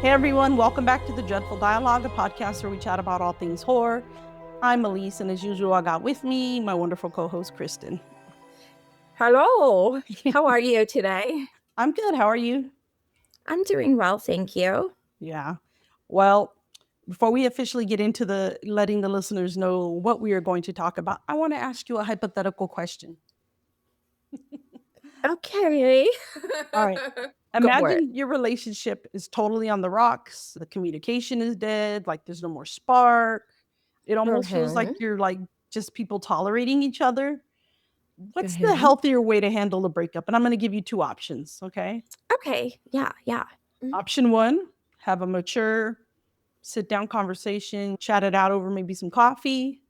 Hey everyone, welcome back to the Dreadful Dialogue, a podcast where we chat about all things horror. I'm Alyse, and as usual, I got with me my wonderful co-host, Kristen. Hello. How are you today? I'm good. How are you? I'm doing well, thank you. Yeah. Well, before we officially get into letting the listeners know what we are going to talk about, I want to ask you a hypothetical question. Okay. All right. Go for it. Imagine your relationship is totally on the rocks. The communication is dead. Like there's no more spark. It almost feels like you're like just people tolerating each other. What's the healthier way to handle the breakup? And I'm going to give you two options. Okay. Okay. Yeah. Option one, have a mature sit down conversation, chat it out over maybe some coffee.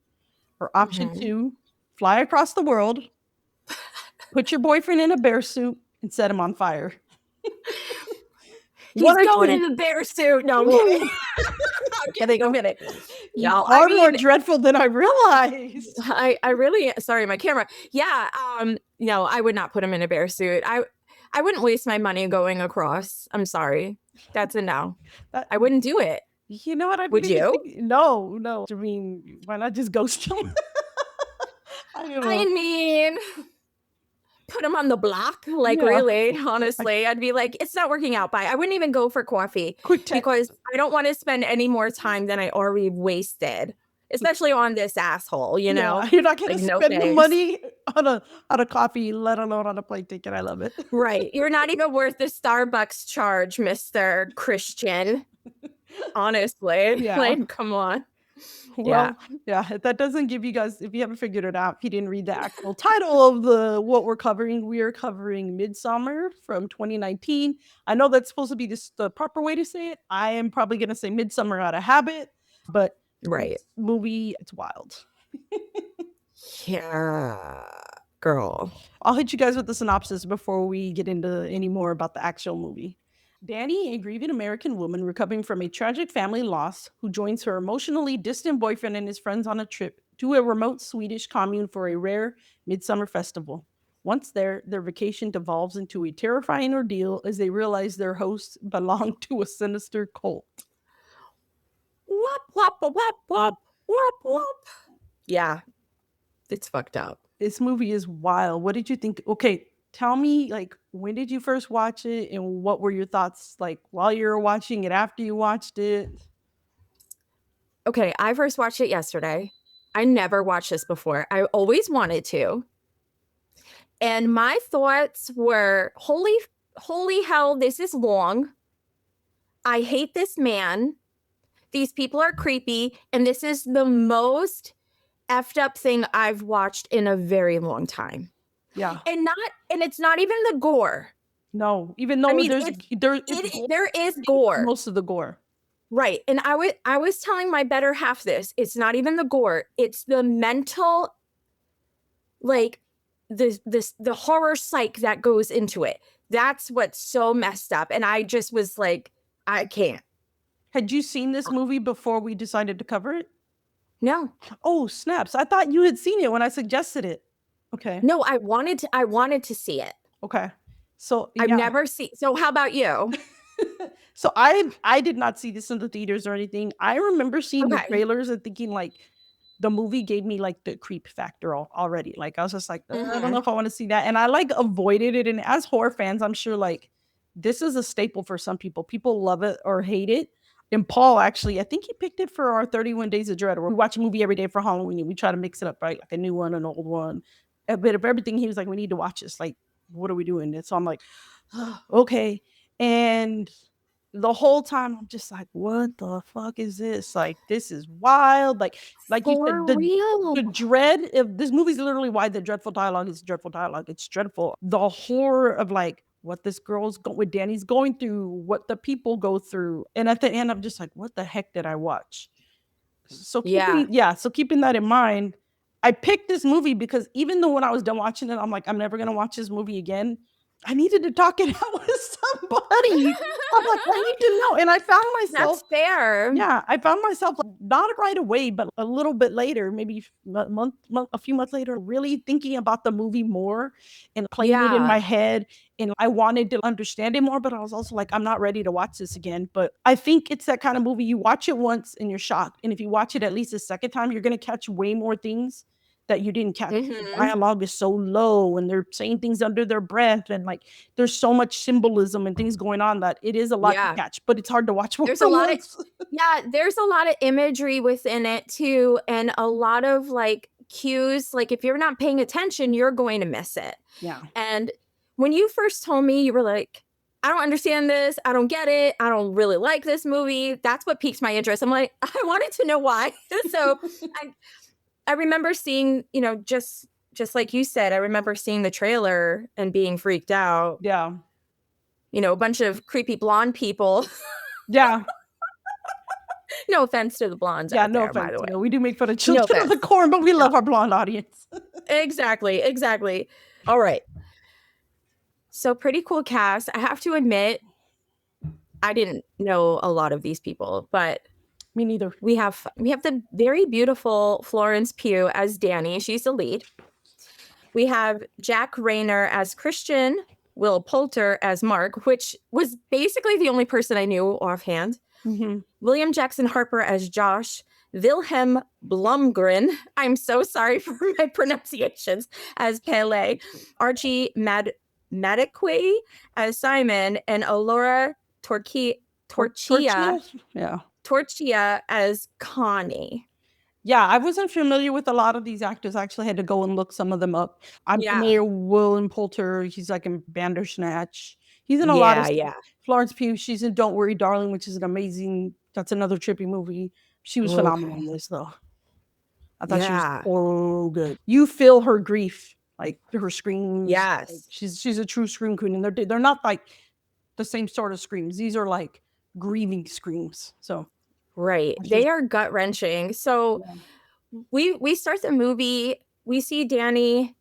Or option two, fly across the world, put your boyfriend in a bear suit and set him on fire. He's going in the bear suit. No, I'm kidding. I'm kidding. No, far more dreadful than I realized. I really, sorry, my camera. Yeah. No, I would not put him in a bear suit. I wouldn't waste my money going across. I'm sorry. That's a no. I wouldn't do it. You know what? Would you? No. I mean, why not just ghost him? I mean, put him on the block. Like, really, honestly, I'd be like, it's not working out. Bye. I wouldn't even go for coffee because I don't want to spend any more time than I already wasted, especially on this asshole, you know? You're not going to spend the money on a coffee, let alone on a plane ticket. I love it. Right. You're not even worth the Starbucks charge, Mr. Christian. Honestly. Like, come on. Well, if that doesn't give you guys, if you haven't figured it out, if you didn't read the actual title of what we're covering, we are covering Midsommar from 2019. I know that's supposed to be the proper way to say it. I am probably going to say Midsommar out of habit, but this movie, it's wild. Yeah, girl. I'll hit you guys with the synopsis before we get into any more about the actual movie. Danny, a grieving American woman recovering from a tragic family loss, who joins her emotionally distant boyfriend and his friends on a trip to a remote Swedish commune for a rare midsummer festival. Once there, their vacation devolves into a terrifying ordeal as they realize their hosts belong to a sinister cult. Whoop, whoop, whoop, whoop, whoop, whoop. Yeah, it's fucked up. This movie is wild. What did you think? Okay, tell me, like, when did you first watch it and what were your thoughts, like, while you were watching it, after you watched it? Okay, I first watched it yesterday. I never watched this before. I always wanted to. And my thoughts were, holy hell, this is long. I hate this man. These people are creepy. And this is the most effed up thing I've watched in a very long time. Yeah. And it's not even the gore. No, even though there is gore. Most of the gore. Right. And I was telling my better half this. It's not even the gore. It's the mental, like, the horror psych that goes into it. That's what's so messed up. And I just was like, I can't. Had you seen this movie before we decided to cover it? No. Oh, snaps. I thought you had seen it when I suggested it. Okay. No, I wanted to see it. Okay. So I've never seen. So how about you? So I did not see this in the theaters or anything. I remember seeing the trailers and thinking, like, the movie gave me, like, the creep factor already. Like, I was just like, I don't know if I want to see that. And I, like, avoided it. And as horror fans, I'm sure, like, this is a staple for some people. People love it or hate it. And Paul, actually, I think he picked it for our 31 Days of Dread. We watch a movie every day for Halloween. We try to mix it up, right? Like a new one, an old one, a bit of everything. He was like, we need to watch this. Like, what are we doing? And so I'm like, oh, okay. And the whole time I'm just like, what the fuck is this? Like, this is wild. Like you said, the dread of this movie is literally why the Dreadful Dialogue is Dreadful Dialogue. It's dreadful. The horror of, like, what this what Danny's going through, what the people go through. And at the end, I'm just like, what the heck did I watch? So keeping that in mind, I picked this movie because even though when I was done watching it, I'm like, I'm never going to watch this movie again. I needed to talk it out with somebody. I'm like, I need to know. And I found myself. That's fair. Yeah, I found myself, not right away, but a little bit later, maybe a few months later, really thinking about the movie more and playing it in my head and I wanted to understand it more, but I was also like, I'm not ready to watch this again. But I think it's that kind of movie, you watch it once and you're shocked, and if you watch it at least a second time, you're going to catch way more things that you didn't catch. The dialogue is so low, and they're saying things under their breath, and like there's so much symbolism and things going on that it is a lot to catch, but it's hard to watch more There's than a lot once. there's a lot of imagery within it too, and a lot of like cues. Like if you're not paying attention, you're going to miss it. Yeah. And when you first told me, you were like, I don't understand this. I don't get it. I don't really like this movie. That's what piqued my interest. I'm like, I wanted to know why. So I remember seeing, you know, just like you said, I remember seeing the trailer and being freaked out. Yeah. You know, a bunch of creepy blonde people. Yeah. No offense to the blondes Yeah, out no there, offense. by the way. You know, we do make fun of children of the corn, but we love our blonde audience. Exactly. All right. So pretty cool cast. I have to admit, I didn't know a lot of these people, but me neither. We have the very beautiful Florence Pugh as Danny. She's the lead. We have Jack Rayner as Christian, Will Poulter as Mark, which was basically the only person I knew offhand. William Jackson Harper as Josh, Wilhelm Blumgren, I'm so sorry for my pronunciations, as Pele, Archie Madekwe as Simon, and Alora Torchia as Connie. Yeah, I wasn't familiar with a lot of these actors. I actually had to go and look some of them up. I'm familiar with William Poulter. He's like in Bandersnatch. He's in a lot of stuff. Yeah. Florence Pugh, she's in Don't Worry, Darling, which is an amazing, that's another trippy movie. She was phenomenal in this, though. I thought she was so good. You feel her grief, like her screams. Yes. Like, she's a true scream queen, and they're not like the same sort of screams. These are like grieving screams. So right, they are gut-wrenching. So we start the movie, we see Danny.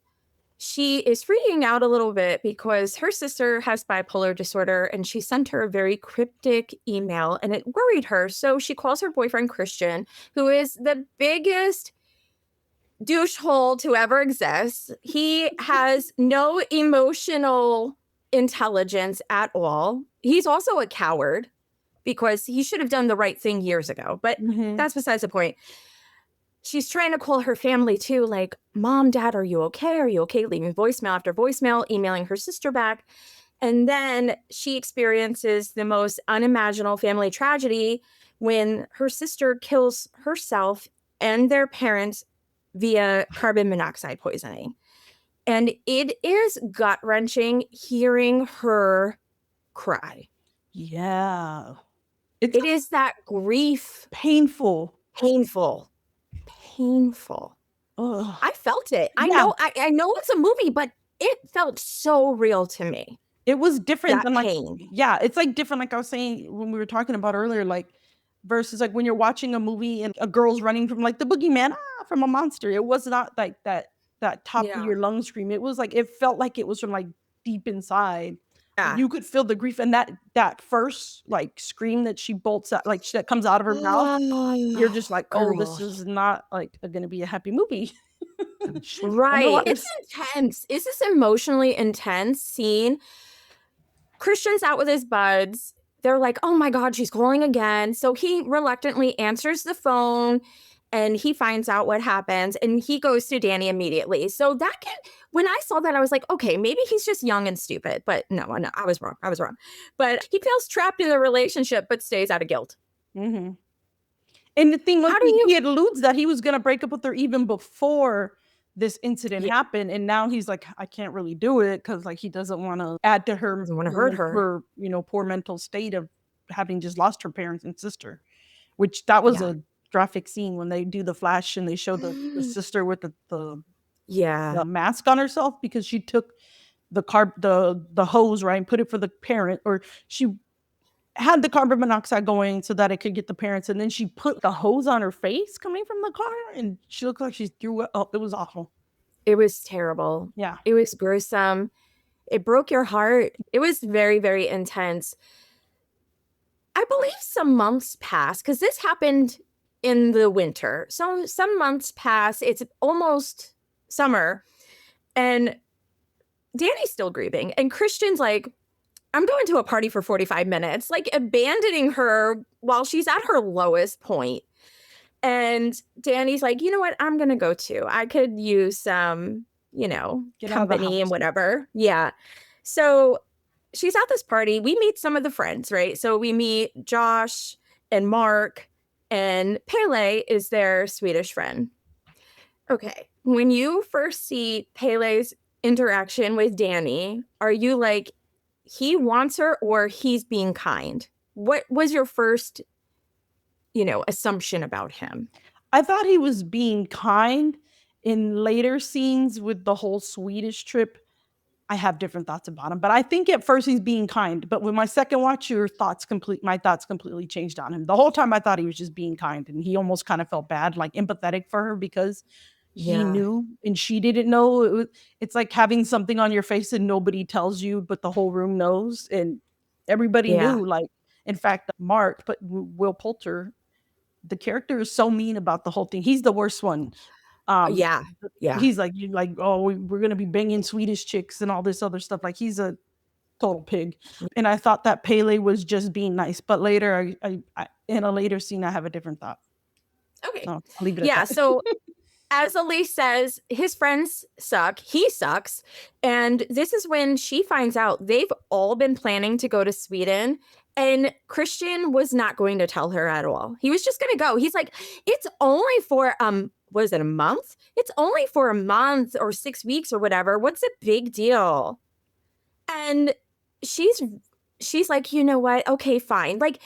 She is freaking out a little bit because her sister has bipolar disorder, and she sent her a very cryptic email, and it worried her. So she calls her boyfriend Christian, who is the biggest douchehole to ever exist. He has no emotional intelligence at all. He's also a coward because he should have done the right thing years ago, but that's besides the point. She's trying to call her family too, like, Mom, Dad, are you okay? Are you okay? Leaving voicemail after voicemail, emailing her sister back. And then she experiences the most unimaginable family tragedy when her sister kills herself and their parents via carbon monoxide poisoning. And it is gut-wrenching hearing her cry. Yeah. It is that grief. Painful. Ugh. I felt it. I know it's a movie, but it felt so real to me. It was different than pain. It's like different, like I was saying when we were talking about earlier, like versus like when you're watching a movie and a girl's running from like the boogeyman, from a monster. It was not like that top of your lung scream. It was like, it felt like it was from like deep inside. You could feel the grief, and that first like scream that she bolts out, like that comes out of her mouth. You're just like, oh, this is not like going to be a happy movie. Right. It's intense. It's this emotionally intense scene. Christian's out with his buds. They're like, oh my God, she's calling again. So he reluctantly answers the phone, and he finds out what happens, and he goes to Danny immediately. So when I saw that, I was like, okay, maybe he's just young and stupid. But no, I was wrong. But he feels trapped in the relationship, but stays out of guilt. And the thing was, he alludes that he was going to break up with her even before this incident happened. And now he's like, I can't really do it because like he doesn't want to add to her, doesn't want to hurt her, poor mental state of having just lost her parents and sister, which that was a graphic scene when they do the flash and they show the sister with the mask on herself because she took the hose, right, and put it for the parent, or she had the carbon monoxide going so that it could get the parents, and then she put the hose on her face coming from the car, and she looked like she threw up. It was awful. It was terrible. Yeah. It was gruesome. It broke your heart. It was very, very intense. I believe some months passed because this happened in the winter. So some months pass. It's almost summer. And Danny's still grieving. And Christian's like, I'm going to a party for 45 minutes, like abandoning her while she's at her lowest point. And Danny's like, you know what? I'm going to go too. I could use some, Get out of the company and house. whatever. Yeah. So she's at this party. We meet some of the friends, right? So we meet Josh and Mark, and Pele is their Swedish friend. Okay. When you first see Pele's interaction with Danny, are you like, he wants her or he's being kind? What was your first, assumption about him? I thought he was being kind. In later scenes with the whole Swedish trip, I have different thoughts about him, but I think at first he's being kind. But with my second watch, my thoughts completely changed on him. The whole time I thought he was just being kind, and he almost kind of felt bad, like empathetic for her because he Yeah. knew and she didn't know. It's like having something on your face and nobody tells you, but the whole room knows, and everybody Yeah. knew. Like, in fact, Mark, but Will Poulter, the character is so mean about the whole thing. He's the worst one. Yeah. Yeah. He's like, you like, oh, we're gonna be banging Swedish chicks and all this other stuff. Like, he's a total pig. And I thought that Pele was just being nice, but later, I in a later scene, I have a different thought. Okay. So I'll leave it at Yeah. that. So as Alyse says, his friends suck. He sucks. And this is when she finds out they've all been planning to go to Sweden. And Christian was not going to tell her at all. He was just going to go. He's like, it's only for, was it a month? It's only for a month or 6 weeks or whatever. What's a big deal? And she's like, you know what? Okay, fine. Like,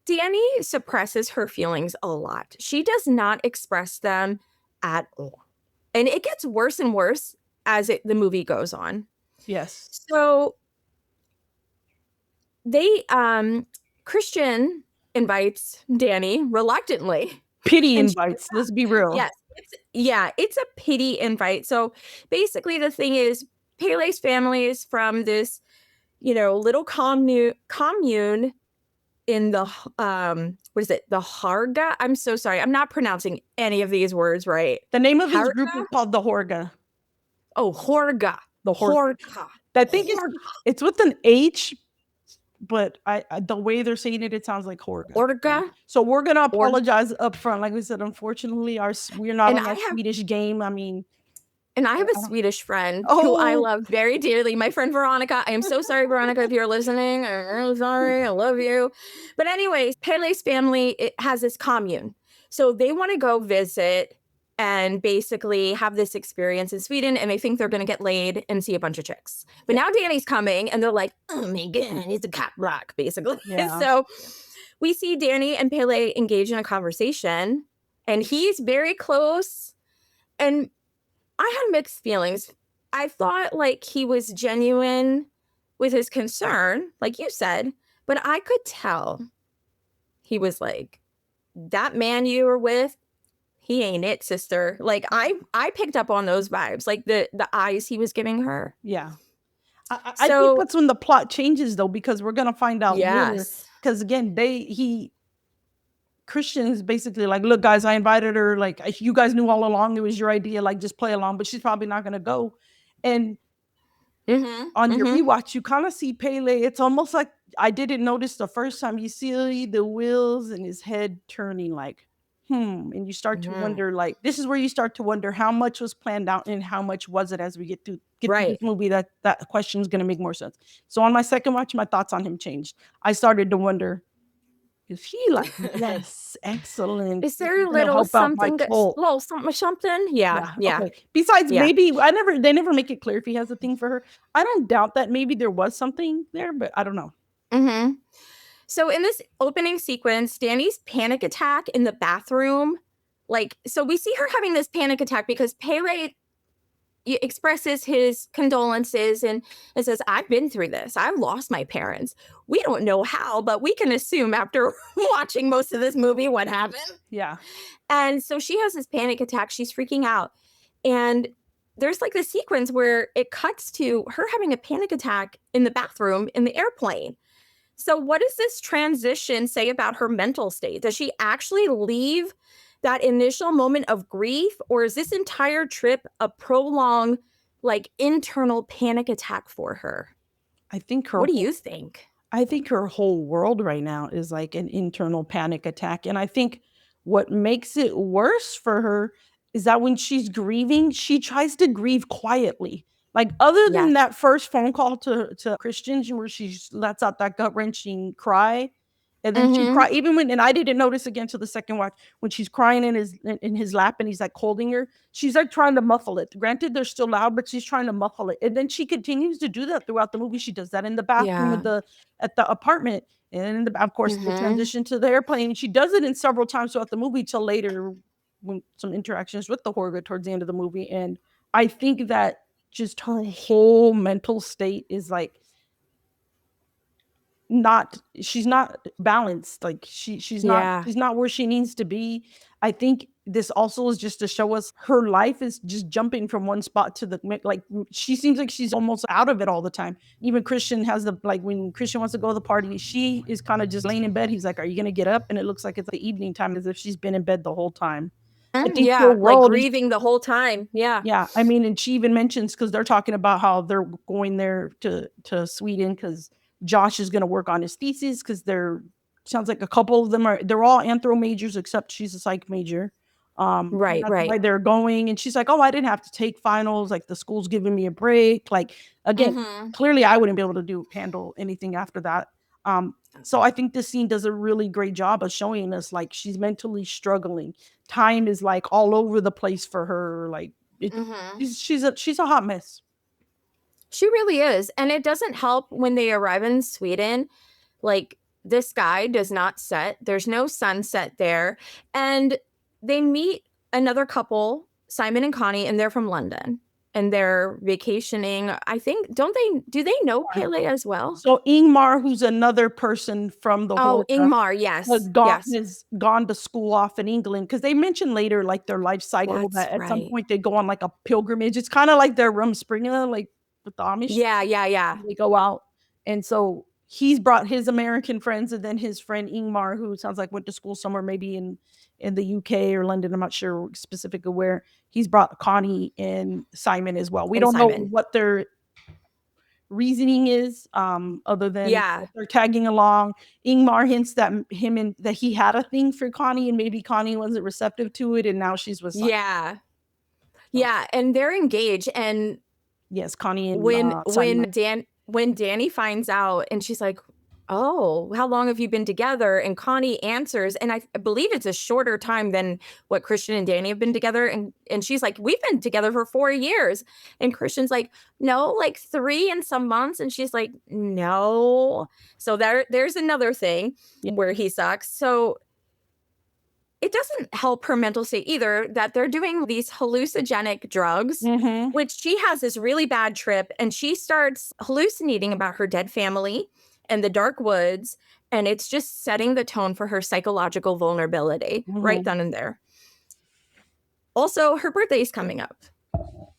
Danny suppresses her feelings a lot. She does not express them at all. And it gets worse and worse as the movie goes on. Yes. So they Christian invites Danny reluctantly. Pity invites, let's be real. Yes. It's a pity invite. So basically the thing is Pele's family is from this, little commune in the what is it? The Harga? I'm so sorry. I'm not pronouncing any of these words right. The name of his group is called the Horga. Oh, Horga. The Horga. I think it's with an H, but I the way they're saying it, it sounds like Horga. Horga. So we're gonna apologize up front. Like we said, unfortunately, we're not on our Swedish game. I mean, and I have a Swedish friend who I love very dearly. My friend Veronica. I am so sorry, Veronica, if you're listening. I'm sorry. I love you. But anyways, Pele's family has this commune. So they want to go visit and basically have this experience in Sweden. And they think they're going to get laid and see a bunch of chicks. But now Danny's coming and they're like, oh my God, it's a cat rock, basically. Yeah. So we see Danny and Pele engage in a conversation and he's very close. And I had mixed feelings. I thought like he was genuine with his concern, like you said, but I could tell he was like, that man you were with, he ain't it, sister. Like I picked up on those vibes, like the eyes he was giving her. Yeah. I think that's when the plot changes though, because we're gonna find out later. Because again, Christian is basically like, look, guys, I invited her. Like, you guys knew all along it was your idea. Like, just play along, but she's probably not going to go. And on your rewatch, you kind of see Pele. It's almost like I didn't notice the first time. You see the wheels in his head turning like, and you start to wonder, like, this is where you start to wonder how much was planned out and how much was it as we get through this movie. That question is going to make more sense. So on my second watch, my thoughts on him changed. I started to wonder, is he like, yes, excellent? Is there a little something, something? Yeah. Okay. Besides, maybe they never make it clear if he has a thing for her. I don't doubt that maybe there was something there, but I don't know. So in this opening sequence, Danny's panic attack in the bathroom, so we see her having this panic attack because Pele expresses his condolences and says, I've been through this. I've lost my parents. We don't know how, but we can assume after watching most of this movie what happened. Yeah. And so she has this panic attack. She's freaking out. And there's like the sequence where it cuts to her having a panic attack in the bathroom in the airplane. So what does this transition say about her mental state? Does she actually leave that initial moment of grief, or is this entire trip a prolonged like internal panic attack for her. I think her What do you think? I think her whole world right now is like an internal panic attack. And I think what makes it worse for her is that when she's grieving, she tries to grieve quietly. Like other than Yes. that first phone call to Christian where she lets out that gut wrenching cry, and then she Mm-hmm. cry even when, and I didn't notice again till the second watch when she's crying in his lap and he's like holding her. She's like trying to muffle it. Granted, they're still loud, but she's trying to muffle it, and then she continues to do that throughout the movie. She does that in the bathroom Yeah. of the at the apartment, and of course the Mm-hmm. transition to the airplane. She does it in several times throughout the movie till later when some interactions with the horror towards the end of the movie. And I think that just her whole mental state is like not she's not balanced. Like Yeah. she's not where she needs to be. I think this also is just to show us her life is just jumping from one spot to the like she seems like she's almost out of it all the time. Even Christian has the like when Christian wants to go to the party, she is kind of just laying in bed. He's like, "Are you gonna get up?" And it looks like it's the evening time as if she's been in bed the whole time. I think her Yeah. Like world is grieving the whole time. Yeah. yeah, I mean, and she even mentions because they're talking about how they're going there to Sweden because Josh is going to work on his thesis because they're sounds like a couple of them they're all anthro majors except she's a psych major. Right. That's why Right. they're going, and she's like, "Oh, I didn't have to take finals. Like the school's giving me a break." Like again, Mm-hmm. clearly I wouldn't be able to handle anything after that. Um, so I think this scene does a really great job of showing us like she's mentally struggling. Time is like all over the place for her. Like it Mm-hmm. she's a hot mess. She really is. And it doesn't help when they arrive in Sweden. Like, the sky does not set, there's no sunset there. And they meet another couple, Simon and Connie, and they're from London and they're vacationing. I think, don't they, do they know Pele as well? So Ingmar, who's another person from the Oh, horror Ingmar. Yes. Yes. has gone to school off in England because they mentioned later, like their life cycle, That's that at some right. point they go on like a pilgrimage. It's kind of like their Rumspringa, like with the Amish. Yeah. Yeah. Yeah. They go out, and so he's brought his American friends, and then his friend Ingmar, who sounds like went to school somewhere, maybe in the UK or London. I'm not sure specifically where. He's brought Connie and Simon as well. We And don't know Simon. what their reasoning is, other than Yeah. that they're tagging along. Ingmar hints that him and that he had a thing for Connie, and maybe Connie wasn't receptive to it, and now she's with Simon. Yeah. So, Yeah. And they're engaged. And yes, Connie and when Simon. when Danny finds out and she's like, "Oh, how long have you been together?" And Connie answers, and I believe it's a shorter time than what Christian and Danny have been together. And she's like, "We've been together for 4 years." And Christian's like, "No, like 3 and some months." And she's like, "No." So there's another thing Yeah. where he sucks. So it doesn't help her mental state either that they're doing these hallucinogenic drugs, Mhm. which she has this really bad trip and she starts hallucinating about her dead family and the dark woods. And it's just setting the tone for her psychological vulnerability right Mhm. then and there. Also, her birthday is coming up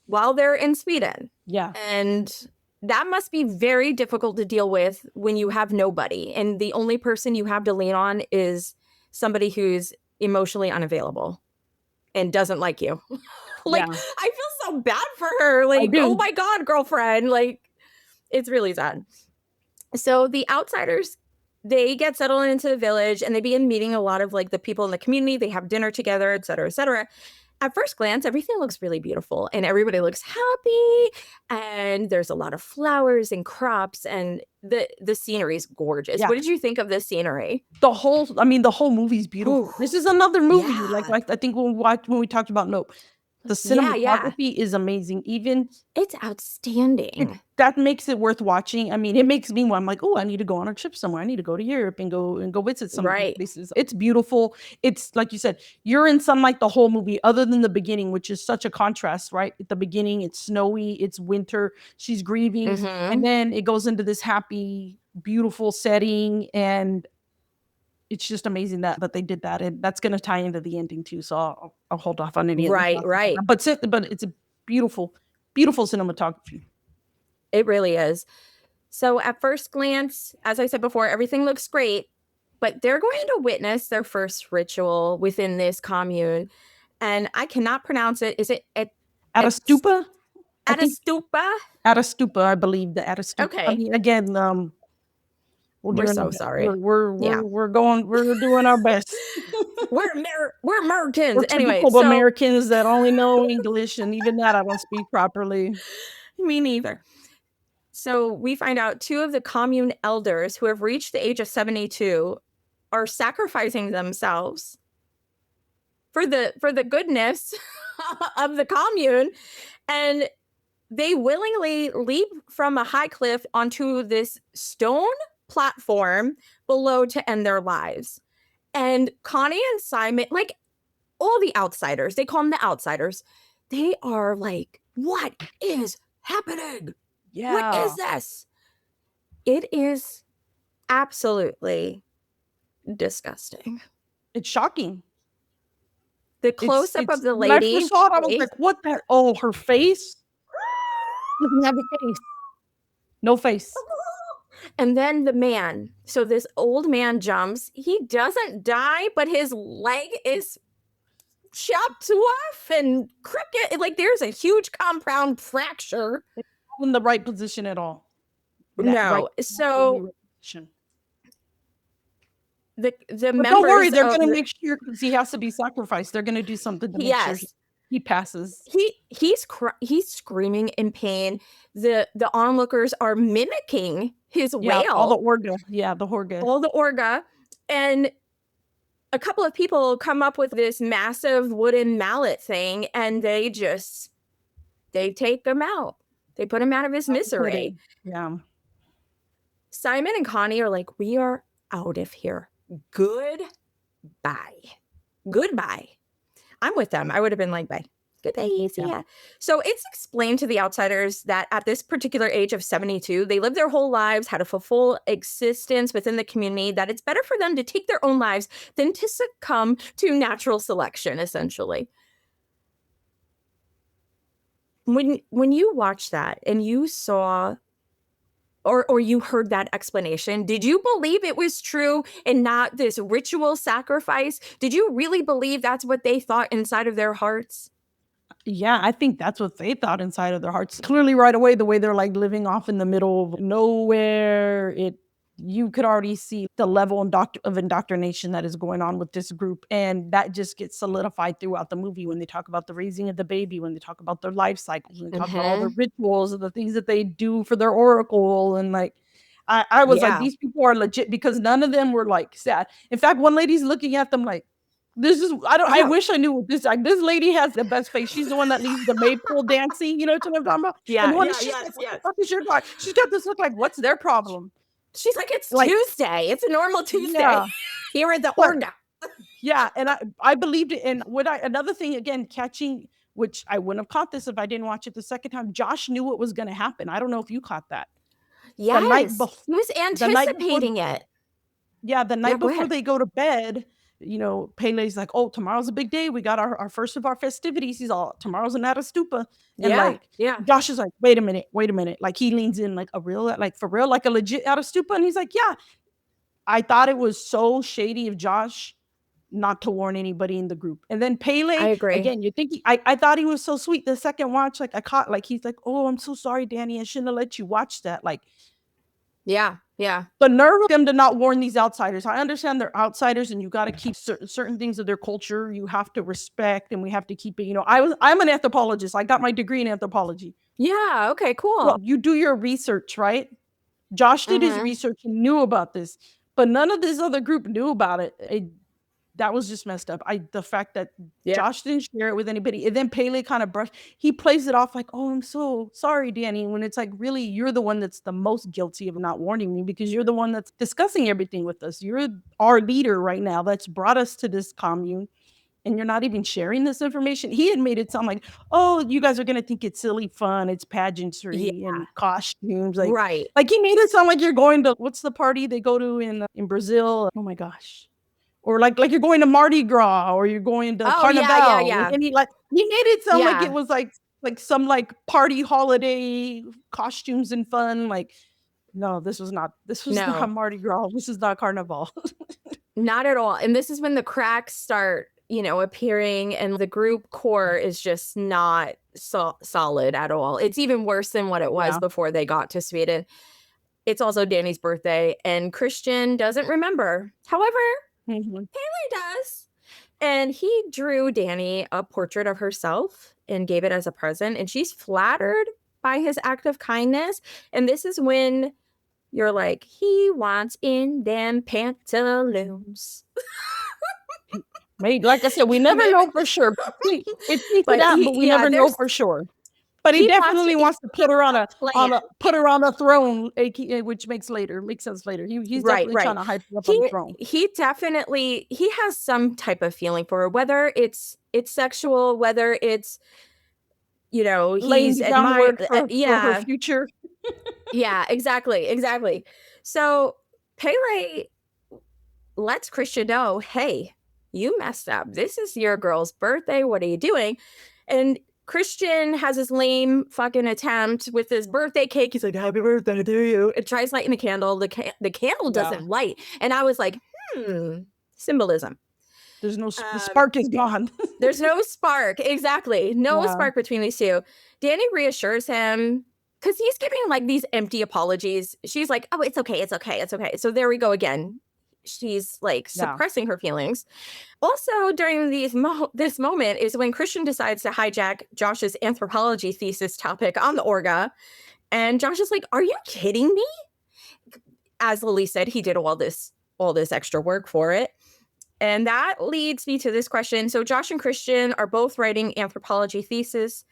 while they're in Sweden. Yeah. And that must be very difficult to deal with when you have nobody. And the only person you have to lean on is somebody who's emotionally unavailable and doesn't like you. Like, Yeah. I feel so bad for her. I Like, oh do. my God, girlfriend. Like, it's really sad. So the outsiders, they get settled into the village and they begin meeting a lot of like the people in the community. They have dinner together, et cetera, et cetera. At first glance, everything looks really beautiful and everybody looks happy. And there's a lot of flowers and crops and the scenery is gorgeous. Yeah. What did you think of this scenery? The whole movie's beautiful. Ooh, This is another movie, yeah. I think when we talked about Nope. The Yeah, yeah. cinematography is amazing. Even It's outstanding. that makes it worth watching. I mean, it makes me want I'm like, "Oh, I need to go on a trip somewhere. I need to go to Europe and go visit some of these Right. places." It's beautiful. It's like you said, you're in sunlight the whole movie other than the beginning, which is such a contrast, right? At the beginning, it's snowy, it's winter, she's grieving, and Mhm. then it goes into this happy, beautiful setting, and it's just amazing that they did that, and that's gonna tie into the ending too, so I'll hold off on any other Right, thoughts about right. that, but it's a beautiful, beautiful cinematography. It really is. So at first glance, as I said before, everything looks great, but they're going to witness their first ritual within this commune, and I cannot pronounce it. Is it At a et stupa? I think Atastupa? Atastupa, I believe the Atastupa. I Okay. mean, again, we're We're doing our so best. sorry. Yeah. We're doing our best. We're Americans. We're Anyway, typical so Americans that only know English, and even that I don't speak properly. me neither. So we find out 2 of the commune elders who have reached the age of 72 are sacrificing themselves for the goodness of the commune, and they willingly leap from a high cliff onto this stone platform below to end their lives. And Connie and Simon, like all the outsiders, they call them the outsiders, they are like, what is happening? What is this? It is absolutely disgusting. It's shocking. The close-up of It's the when I lady first saw it, I was like, "What the oh, her face? Doesn't have a face. No face." and then the man. So this old man jumps. He doesn't die, but his leg is chopped off and crooked. Like there's a huge compound fracture. It's not in the right position at all. That right No. So position. the But don't worry, members they're of gonna make sure because he has to be sacrificed. They're gonna do something to make sure yes, he passes. he's screaming in pain. The onlookers are mimicking his Yeah, all the wail, orga. Yeah, the horga. all the orga, and a couple of people come up with this massive wooden mallet thing, and they take him out. They put him out of his misery. Yeah. Simon and Connie are like, we are out of here. Goodbye. Goodbye. I'm with them. I would have been like, bye. Goodbye. See ya. So it's explained to the outsiders that at this particular age of 72, they lived their whole lives, had a full existence within the community, that it's better for them to take their own lives than to succumb to natural selection, essentially. When you watched that and you saw or you heard that explanation, did you believe it was true and not this ritual sacrifice? Did you really believe that's what they thought inside of their hearts? Yeah, I think that's what they thought inside of their hearts. Clearly right away, the way they're like living off in the middle of nowhere, you could already see the level of indoctrination that is going on with this group. And that just gets solidified throughout the movie when they talk about the raising of the baby, when they talk about their life cycles, when they talk about all the rituals and the things that they do for their oracle. And like, I was like, these people are legit because none of them were like sad. In fact, one lady's looking at them like, I wish I knew what this lady has the best face. She's the one that leads the maypole dancing, you know what I'm talking about? Yeah, and yes. She's got this look like, what's their problem? She's like, it's like, Tuesday. It's a normal Tuesday. Yeah. Here at the Orga. Yeah, and I believed it. And another thing again, catching, which I wouldn't have caught this if I didn't watch it the second time. Josh knew what was going to happen. I don't know if you caught that. Yes, he was anticipating it. Yeah, the night before they go to bed, you know, Pele's like, oh, tomorrow's a big day. We got our first of our festivities. He's all, tomorrow's an Atastupa. And Josh is like, wait a minute. Like he leans in like for real, like a legit Atastupa. And he's like, yeah. I thought it was so shady of Josh not to warn anybody in the group. And then Pele, I agree. Again, you think I thought he was so sweet. The second watch, like I caught, like he's like, oh, I'm so sorry, Danny. I shouldn't have let you watch that. Like, yeah. The nerve of them to not warn these outsiders. I understand they're outsiders and you got to keep certain things of their culture. You have to respect and we have to keep it. You know, I'm an anthropologist. I got my degree in anthropology. Yeah. Okay, cool. Well, you do your research, right? Josh did his research and knew about this, but none of this other group knew about it. That was just messed up. The fact that Josh didn't share it with anybody, and then Pele kind of he plays it off like, "Oh, I'm so sorry, Danny." When it's like, really, you're the one that's the most guilty of not warning me because you're the one that's discussing everything with us. You're our leader right now that's brought us to this commune, and you're not even sharing this information. He had made it sound like, "Oh, you guys are gonna think it's silly fun, it's pageantry and costumes." Like, like he made it sound like you're going to what's the party they go to in Brazil? Oh my gosh. Or like you're going to Mardi Gras or you're going to Carnival. Yeah. And he made it sound like it was like some like party holiday costumes and fun. Like, no, this was not Mardi Gras. This is not Carnival. Not at all. And this is when the cracks start, you know, appearing and the group core is just not solid at all. It's even worse than what it was before they got to Sweden. It's also Danny's birthday, and Christian doesn't remember. However, Haley does. And he drew Danny a portrait of herself and gave it as a present. And she's flattered by his act of kindness. And this is when you're like, he wants in them pantaloons. Right? Like I said, we never know for sure. We never know for sure. But he definitely wants to put her on a throne, which makes sense later. He's definitely trying to hype her up on the throne. He has some type of feeling for her, whether it's sexual, whether it's, you know, he's admired for her future. Yeah, exactly. So Pele lets Christian know, hey, you messed up. This is your girl's birthday. What are you doing? And Christian has his lame fucking attempt with his birthday cake. He's like, happy birthday to you. And tries lighting the candle. The candle doesn't light. And I was like, symbolism. There's no the spark is gone. There's no spark. Exactly. No spark between these two. Danny reassures him because he's giving like these empty apologies. She's like, oh, it's okay. So there we go again. She's like suppressing her feelings. Also, during this moment is when Christian decides to hijack Josh's anthropology thesis topic on the Orga. And Josh is like, are you kidding me? As Lily said, he did all this extra work for it. And that leads me to this question. So Josh and Christian are both writing anthropology theses,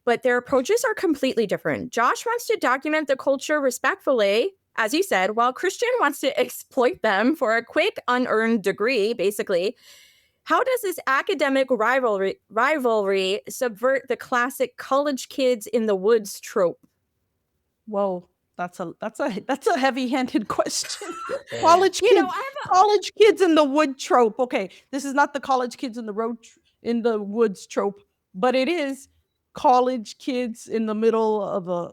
but their approaches are completely different. Josh wants to document the culture respectfully, as you said, while Christian wants to exploit them for a quick, unearned degree, basically. How does this academic rivalry subvert the classic college kids in the woods trope? Whoa, that's a heavy-handed question. College kids, college kids in the wood trope. Okay, this is not the college kids in the woods trope, but it is college kids in the middle of a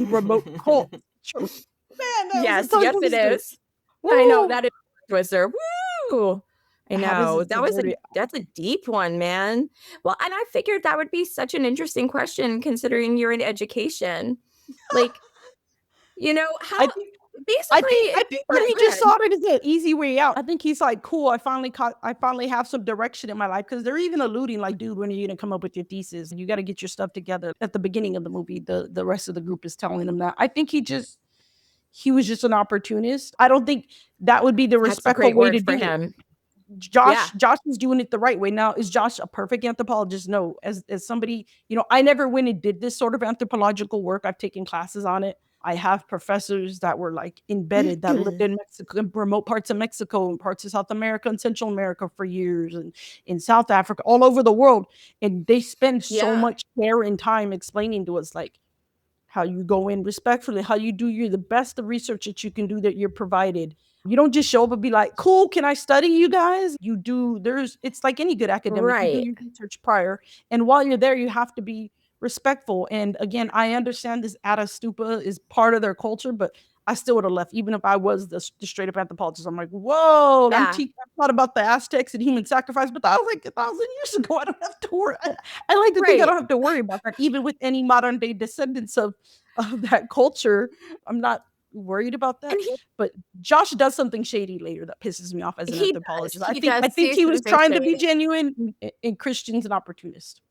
remote cult trope. Man, yes, it is. Woo! I know that is a twister. Woo! I know that's a deep one, man. Well, and I figured that would be such an interesting question considering you're in education. Like, you know, how I think he just saw it as an easy way out. I think he's like, cool, I finally have some direction in my life, because they're even alluding like, dude, when are you gonna come up with your thesis? You got to get your stuff together. At the beginning of the movie, the rest of the group is telling him that. I think he was just an opportunist. I don't think that would be the respectful way to do it. Josh is doing it the right way. Now, is Josh a perfect anthropologist? No. As somebody, you know, I never went and did this sort of anthropological work. I've taken classes on it. I have professors that were like embedded, that lived in Mexico, in remote parts of Mexico and parts of South America and Central America for years, and in South Africa, all over the world. And they spend so much care and time explaining to us like how you go in respectfully, how you do the best of research that you can do, that you're provided. You don't just show up and be like, cool, can I study you guys? You do, it's like any good academic, right? You do your research prior. And while you're there, you have to be respectful. And again, I understand this Ada stupa is part of their culture, but I still would have left, even if I was the straight up anthropologist. I'm like, whoa, I thought about the Aztecs and human sacrifice, but that was like 1,000 years ago. I don't have to worry. I like to think I don't have to worry about that. Even with any modern day descendants of that culture, I'm not worried about that. But Josh does something shady later that pisses me off as an anthropologist. I think he was trying to be genuine, and Christian's an opportunist.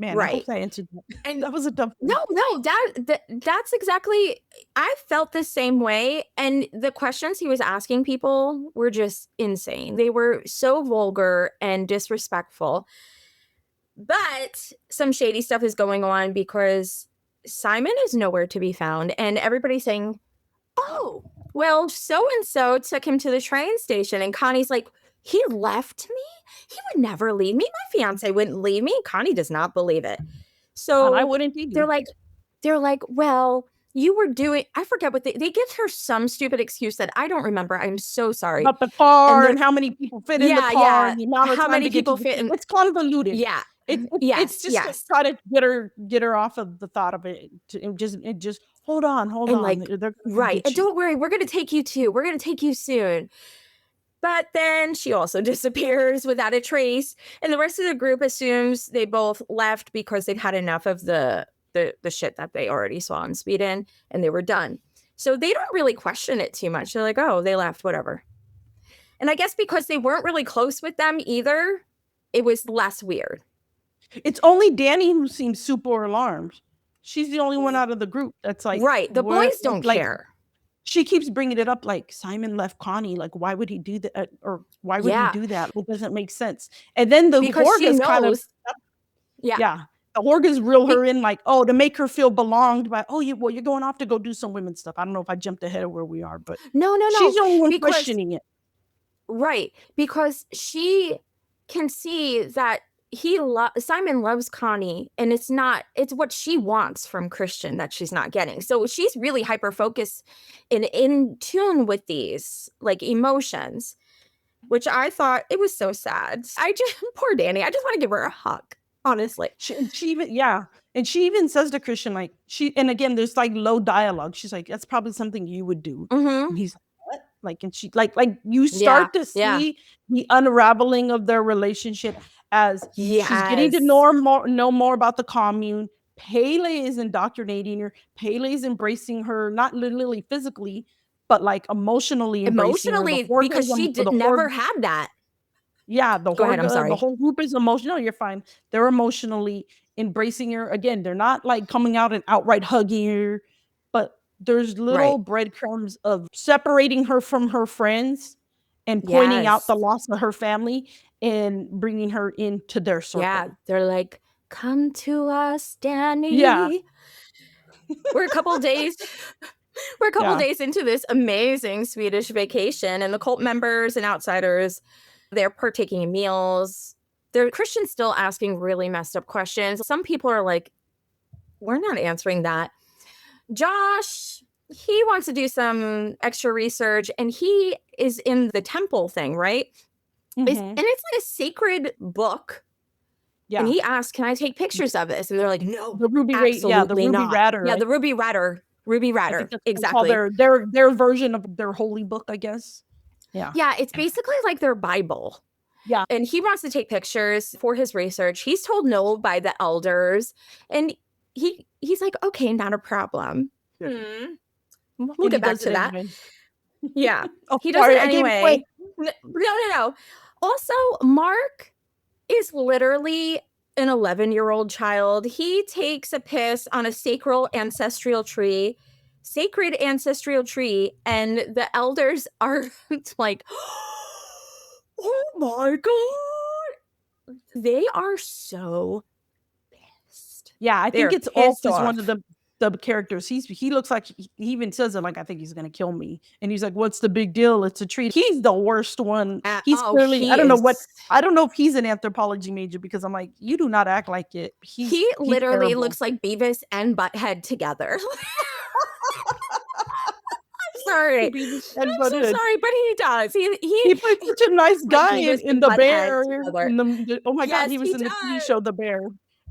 Man, I hope I answered that. And that was a dumb thing. No, that's exactly, I felt the same way. And the questions he was asking people were just insane. They were so vulgar and disrespectful. But some shady stuff is going on because Simon is nowhere to be found. And everybody's saying, oh, well, so-and-so took him to the train station. And Connie's like, he left me? He would never leave me. My fiance wouldn't leave me. Connie does not believe it. So I wouldn't either. They're like, well, you were doing, I forget what they give her some stupid excuse that I don't remember. I'm so sorry. About the car and how many people fit in the car. And the amount of how many people fit in. It's convoluted. Yeah. It's just to try to get her off of the thought of it. And just hold on. Like, right. And don't worry, we're going to take you too. We're going to take you soon. But then she also disappears without a trace. And the rest of the group assumes they both left because they'd had enough of the shit that they already saw in Sweden and they were done. So they don't really question it too much. They're like, oh, they left, whatever. And I guess because they weren't really close with them either, it was less weird. It's only Danny who seems super alarmed. She's the only one out of the group that's like, right. The boys don't care. She keeps bringing it up like Simon left Connie. Like, why would he do that? Or why would he do that? It doesn't make sense. And then the Horgas kind of, the Horgas reel her in like, oh, to make her feel belonged by, oh, you're going off to go do some women's stuff. I don't know if I jumped ahead of where we are, but no. She's the only one questioning it. Right. Because she can see that Simon loves Connie, and it's what she wants from Christian that she's not getting. So she's really hyper focused and in tune with these like emotions, which I thought it was so sad. Poor Danny. I just want to give her a hug, honestly. She even says to Christian, like, and again, there's like low dialogue. She's like, that's probably something you would do. Mm-hmm. And he's like, what? Like, and she like you start to see the unraveling of their relationship as she's getting to know more about the commune. Pele is indoctrinating her. Pele is embracing her, not literally physically, but like emotionally because she never had that. Yeah, the whole group is emotional. You're fine. They're emotionally embracing her. Again, they're not like coming out and outright hugging her, but there's little breadcrumbs of separating her from her friends and pointing out the loss of her family and bringing her into their circle. Yeah, they're like, come to us, Danny. Yeah. We're a couple days into this amazing Swedish vacation, and the cult members and outsiders, they're partaking in meals. Christian's still asking really messed up questions. Some people are like, we're not answering that. Josh, he wants to do some extra research, and he is in the temple thing, right? Mm-hmm. And it's like a sacred book. Yeah. And he asked, can I take pictures of this? And they're like, no, the Ruby Ratter. Yeah, the Ruby Ratter. Ruby Ratter. Exactly. Their version of their holy book, I guess. Yeah. Yeah, it's basically like their Bible. Yeah. And he wants to take pictures for his research. He's told no by the elders. And he's like, okay, not a problem. We'll get back to that. Yeah. He does it anyway. No. Also, Mark is literally an 11-year-old child. He takes a piss on a sacred ancestral tree, and the elders are like, oh my God. They are so pissed. Yeah, I think it's Ulf is one of the characters. He looks like he even says it like, I think he's gonna kill me. And he's like, what's the big deal? It's a treat. He's the worst one. He's clearly, I don't know if he's an anthropology major, because I'm like, you do not act like it. He literally looks like Beavis and Butthead together. Sorry. I'm so sorry, but he does. He played such a nice guy in The Bear. Oh my God, he was in the TV show The Bear.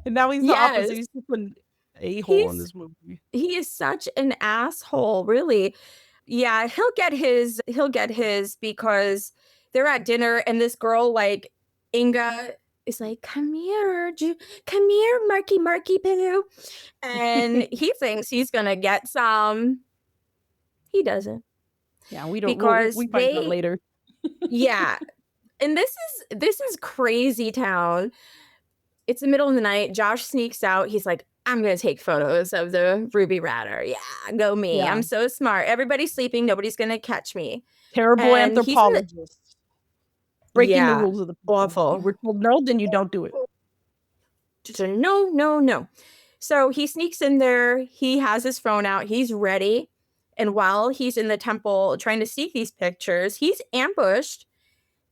And now he's the opposite. He's just an a-hole in this movie. He is such an asshole, really. Yeah, he'll get his because they're at dinner and this girl, like Inga, is like, come here, Marky Poo. And he thinks he's gonna get some. He doesn't. Yeah, we don't, because we find out later. Yeah. And this is crazy town. It's the middle of the night. Josh sneaks out. He's like, I'm going to take photos of the Ruby Ratter. Yeah, go me. Yeah. I'm so smart. Everybody's sleeping. Nobody's going to catch me. Terrible anthropologist. Breaking the rules of the people. Awful. We're told no, then you don't do it. No. So he sneaks in there. He has his phone out. He's ready. And while he's in the temple trying to sneak these pictures, he's ambushed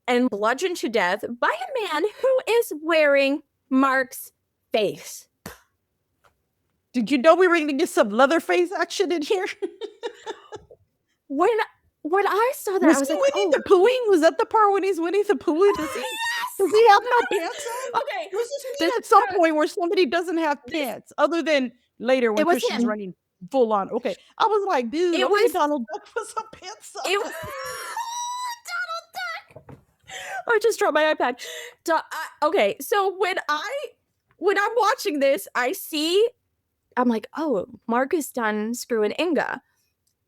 and bludgeoned to death by a man who is wearing Mark's face. Did you know we were going to get some Leatherface action in here? When I saw that, I was like, Winnie the Poohing? Was that the part when he's Winnie the Poohing? Does he have no pants on? Okay. There was this at some point where somebody doesn't have pants, other than later when Christian's running full on. Okay. I was like, dude, Donald Duck put some pants on. Donald I just dropped my iPad. Okay, so when I'm watching this, I'm like, oh, Mark is done screwing Inga.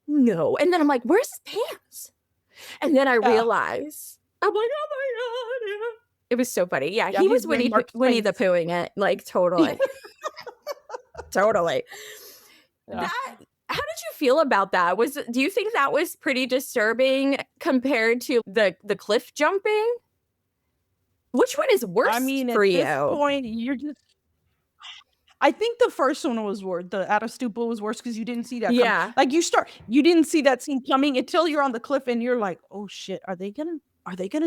No. And then I'm like, where's his pants? And then I realize, I'm like, oh my God. Yeah. It was so funny. Yeah, Yeah, he he's was wearing Mark's Winnie the pants. Poohing it. Like, totally. Totally. Yeah. How did you feel about that? Do you think that was pretty disturbing compared to the cliff jumping? Which one is worse I mean, for at this you? point, I think the first one was worse. The Atastupa was worse because you didn't see that coming. Yeah. Like you didn't see that scene coming until you're on the cliff and you're like, oh shit, are they gonna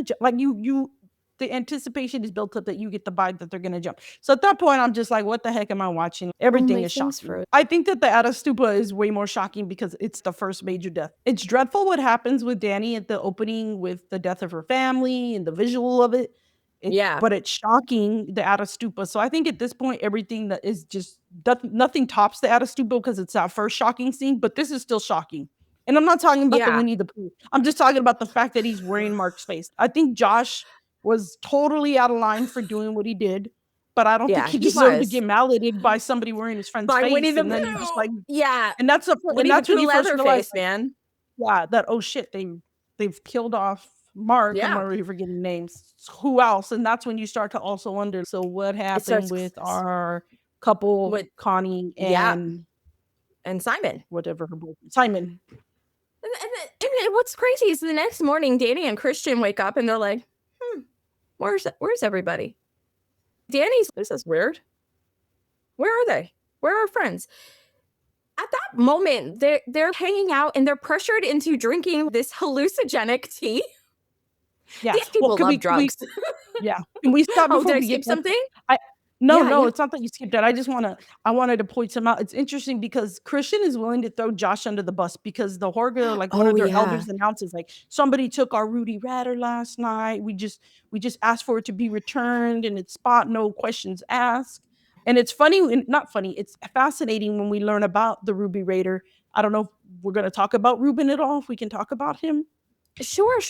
jump? Like the anticipation is built up that you get the vibe that they're gonna jump. So at that point, I'm just like, what the heck am I watching? Everything is shocking. I think that the Atastupa is way more shocking because it's the first major death. It's dreadful what happens with Dani at the opening with the death of her family and the visual of it. But it's shocking, the Atastupa. So I think at this point, everything that is just nothing tops the Atastupa because it's that first shocking scene. But this is still shocking. And I'm not talking about the Winnie the Pooh. I'm just talking about the fact that he's wearing Mark's face. I think Josh was totally out of line for doing what he did. But I don't think he deserved to get malleted by somebody wearing his friend's face. Winnie the and then you just like, yeah. And that's when you first realize, man. Yeah, that oh shit, they've killed off Mark. I'm already forgetting names. Who else? And that's when you start to also wonder. So what happened with our couple, with Connie and Simon, whatever her boyfriend, Simon. And what's crazy is the next morning, Dani and Kristen wake up and they're like, where's everybody? This is weird. Where are they? Where are our friends? At that moment, they're hanging out and they're pressured into drinking this hallucinogenic tea. Yeah, these people love drugs. Yeah, can we stop before did we I skip something? No, it's not that you skipped that. I wanted to point some out. It's interesting because Christian is willing to throw Josh under the bus because the Horga, like one of their elders announces, like, somebody took our Rudy Ratter last night. We just asked for it to be returned and it's spot, no questions asked. And it's funny, not funny, it's fascinating when we learn about the Ruby Raider. I don't know if we're going to talk about Ruben at all, if we can talk about him. Sure.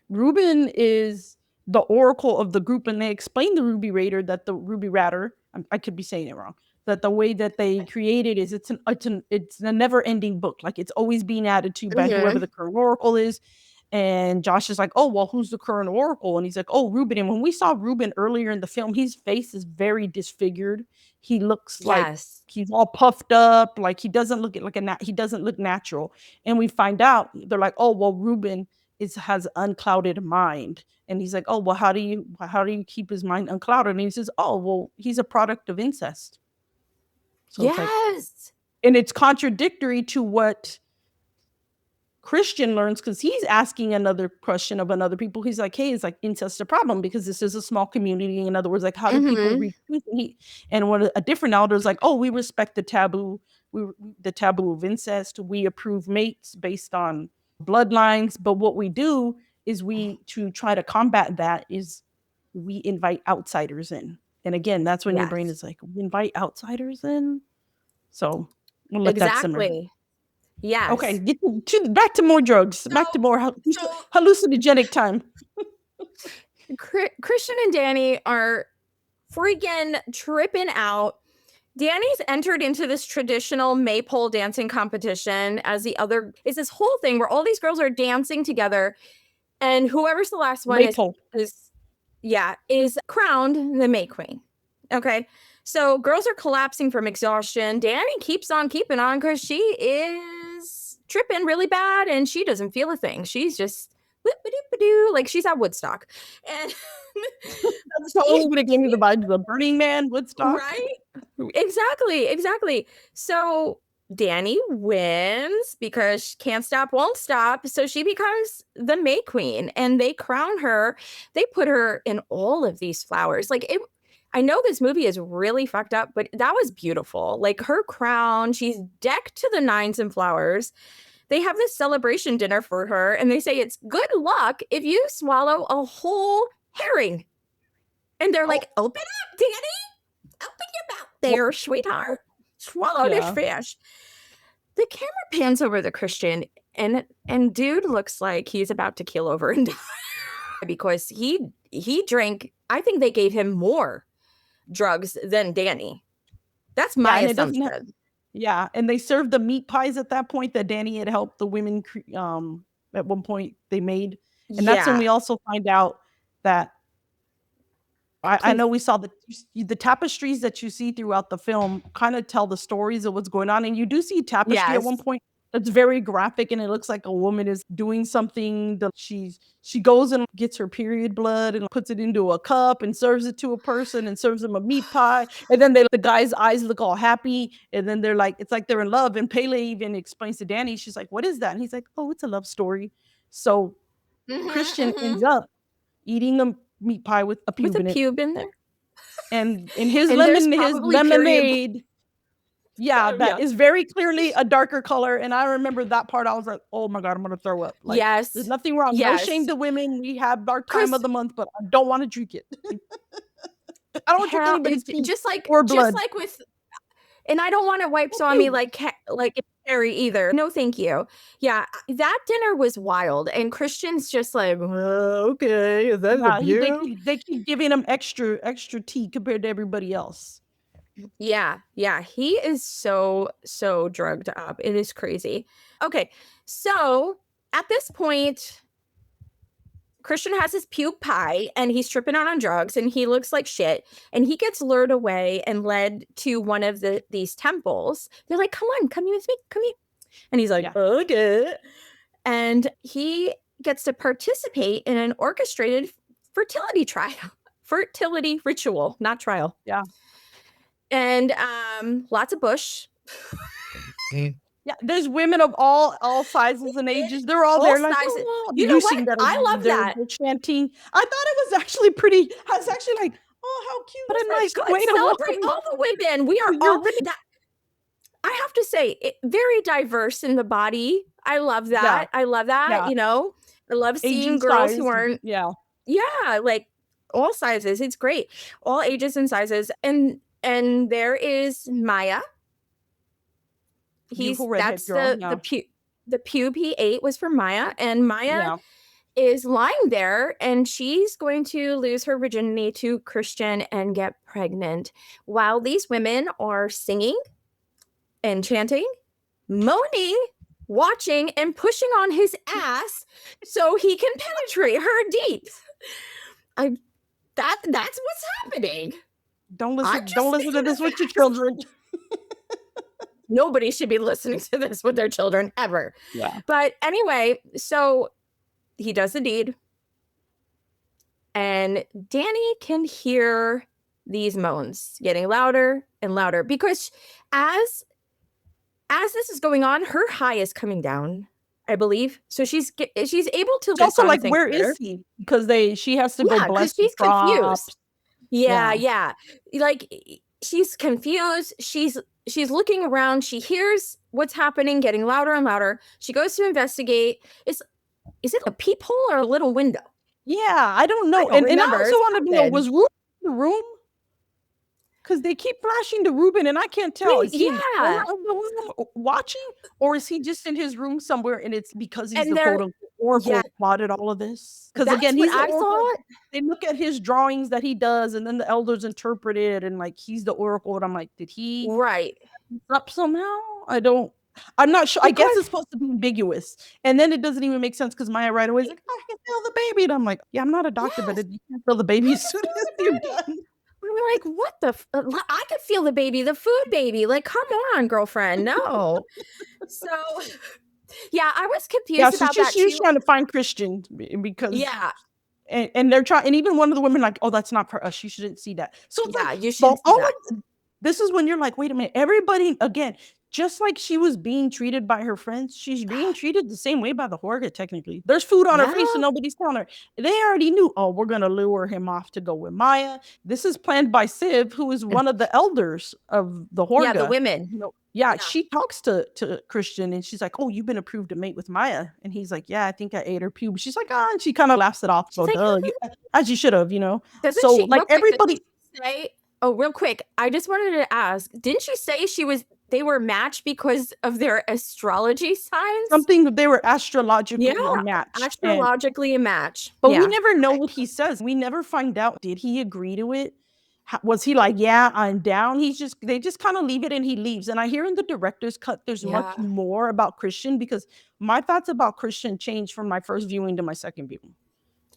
Ruben is the oracle of the group, and they explain the Ruby Raider that the Ruby Ratter, I could be saying it wrong, that the way that they created is it's a never-ending book. Like it's always being added to by whoever the current oracle is. And Josh is like, oh, well, who's the current oracle? And he's like, oh, Ruben. And when we saw Ruben earlier in the film, his face is very disfigured. He looks like he's all puffed up. Like he doesn't look he doesn't look natural. And we find out, they're like, oh, well, Ruben has unclouded mind. And he's like, oh, well, how do you keep his mind unclouded? And he says, oh, well, he's a product of incest. So yes. And it's contradictory to what Christian learns, because he's asking another question of another people. He's like, hey, is like incest a problem? Because this is a small community. In other words, like, how do people read? And a different elder is like, oh, we respect the taboo. The taboo of incest. We approve mates based on bloodlines. But what we do is to try to combat that is we invite outsiders in. And again, that's when your brain is like, we invite outsiders in. So we'll let that simmer. Yes. Okay, back to more drugs. Back to more hallucinogenic time. Christian and Dani are freaking tripping out. Dani's entered into this traditional maypole dancing competition as the other is this whole thing where all these girls are dancing together, and whoever's the last one is crowned the May Queen. Okay. So girls are collapsing from exhaustion. Dani keeps on keeping on because she is tripping really bad and she doesn't feel a thing. She's just like she's at Woodstock. And that's totally what it gave me the vibe of the Burning Man, Woodstock. Right? Exactly. So Dani wins because she can't stop, won't stop. So she becomes the May Queen and they crown her. They put her in all of these flowers. I know this movie is really fucked up, but that was beautiful. Like her crown, she's decked to the nines in flowers. They have this celebration dinner for her, and they say it's good luck if you swallow a whole herring. And they're like, open up, Dani. Open your mouth there, sweetheart. Swallow this fish. The camera pans over the Christian, and dude looks like he's about to keel over and die. because he drank, I think they gave him more drugs than Danny. That's my assumption. And they served the meat pies at that point that Danny had helped the women at one point they made. And that's when we also find out that I know we saw the tapestries that you see throughout the film kind of tell the stories of what's going on. And you do see tapestry at one point that's very graphic, and it looks like a woman is doing something. She goes and gets her period blood and puts it into a cup and serves it to a person and serves them a meat pie. And then the guy's eyes look all happy. And then they're like, it's like they're in love. And Pele even explains to Danny, she's like, what is that? And he's like, oh, it's a love story. So Christian ends up eating a meat pie with a pube in there. And in his lemonade, that is very clearly a darker color. And I remember that part. I was like, oh my God, I'm going to throw up. Like, there's nothing wrong. No shame to women. We have dark time of the month, but I don't want to drink it. I don't want to drink anybody's pee or blood. Just like with, and I don't want to wipes on me like Harry either. No, thank you. Yeah, that dinner was wild, and Christian's just like, okay, is that a beer? They keep giving him extra tea compared to everybody else. Yeah, he is so drugged up. It is crazy. Okay, so at this point, Christian has his puke pie and he's tripping out on drugs and he looks like shit, and he gets lured away and led to one of these temples. They're like, come here with me, come here. And he's like, okay. And he gets to participate in an orchestrated fertility ritual, not trial. Yeah. And lots of bush. Yeah, there's women of all sizes and ages. They're all there. Like, you know what? I love that. Chanting. I thought it was actually pretty. I was actually like, oh, how cute! But a nice way to celebrate all the women. We are all. I have to say, very diverse in the body. I love that. I love that. Yeah. You know, I love seeing girls who aren't. Yeah, like all sizes. It's great, all ages and sizes. And there is Maya. That's the pube he ate was for Maya, and Maya is lying there, and she's going to lose her virginity to Christian and get pregnant while these women are singing and chanting, moaning, watching, and pushing on his ass so he can penetrate her deep. That's what's happening. Don't listen to this with your children. Nobody should be listening to this with their children ever. Yeah. But anyway, so he does the deed. And Danny can hear these moans getting louder and louder because as this is going on, her high is coming down, I believe. So she's able to. It's also like, where is he? Because she has to go bless. She's confused. Yeah. Like she's confused. She's looking around. She hears what's happening, getting louder and louder. She goes to investigate. Is it a peephole or a little window? Yeah, I don't know. And I also want to know, was Ruben in the room? Because they keep flashing to Ruben, and I can't tell. Is he watching, or is he just in his room somewhere? And it's because he's the quote oracle plotted all of this. Because again, they look at his drawings that he does, and then the elders interpret it, and like he's the oracle. And I'm like, did he up somehow? I'm not sure. I guess it's supposed to be ambiguous, and then it doesn't even make sense because Maya right away is like, I can feel the baby, and I'm like, yeah, I'm not a doctor, but you can't feel the baby as soon as you're done. We're like, what I could feel the baby, the food baby. Like, come on, girlfriend. No. So, yeah, I was confused about that. She's trying to find Christian because and they're trying, and even one of the women like, oh, that's not for us. You shouldn't see that. So you shouldn't see that. This is when you're like, wait a minute, everybody again. Just like she was being treated by her friends, she's being treated the same way by the Horga, technically. There's food on her face and nobody's telling her. They already knew, we're going to lure him off to go with Maya. This is planned by Siv, who is one of the elders of the Horga. Yeah, the women. She talks to Christian, and she's like, oh, you've been approved to mate with Maya. And he's like, yeah, I think I ate her pube. She's like, and she kind of laughs it off. So, as you should have, everybody... real quick, I just wanted to ask, didn't she say she was they were matched because of their astrology signs. Something they were astrologically Yeah, matched. astrologically a match. But Yeah. we never know what he says. We never find out, did he agree to it? Was he like, "Yeah, I'm down"? They just kinda leave it and he leaves, and I hear in the director's cut, there's much Yeah. more about Christian because my thoughts about Christian changed from my first viewing to my second viewing.